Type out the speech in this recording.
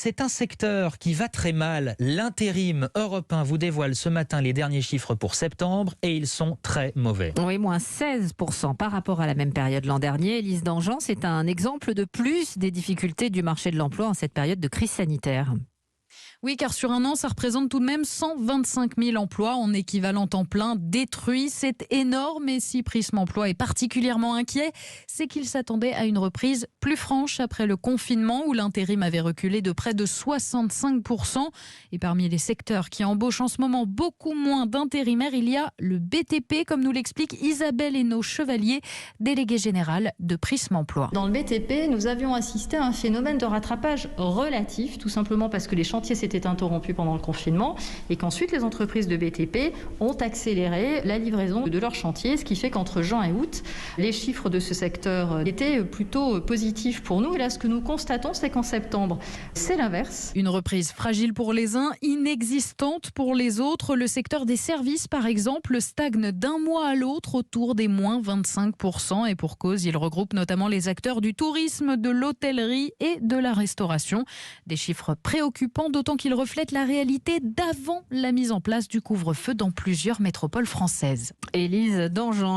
C'est un secteur qui va très mal. L'intérim Europe 1 vous dévoile ce matin les derniers chiffres pour septembre et ils sont très mauvais. Oui, moins 16% par rapport à la même période l'an dernier. Élise Dangean, c'est un exemple de plus des difficultés du marché de l'emploi en cette période de crise sanitaire. Oui, car sur un an, ça représente tout de même 125 000 emplois en équivalent temps plein détruits. C'est énorme et si Prism Emploi est particulièrement inquiet, c'est qu'il s'attendait à une reprise plus franche après le confinement où l'intérim avait reculé de près de 65%. Et parmi les secteurs qui embauchent en ce moment beaucoup moins d'intérimaires, il y a le BTP, comme nous l'explique Isabelle Hainaut-Chevalier, déléguée générale de Prism Emploi. Dans le BTP, nous avions assisté à un phénomène de rattrapage relatif, tout simplement parce que les chantiers s'étaient interrompus pendant le confinement et qu'ensuite les entreprises de BTP ont accéléré la livraison de leurs chantiers, ce qui fait qu'entre juin et août, les chiffres de ce secteur étaient plutôt positifs pour nous. Et là, ce que nous constatons, c'est qu'en septembre, c'est l'inverse. Une reprise fragile pour les uns, inexistante pour les autres. Le secteur des services, par exemple, stagne d'un mois à l'autre autour des moins 25%. Et pour cause, il regroupe notamment les acteurs du tourisme, de l'hôtellerie et de la restauration. Des chiffres préoccupants, d'autant qu'ils reflètent la réalité d'avant la mise en place du couvre-feu dans plusieurs métropoles françaises. Élise Dangean.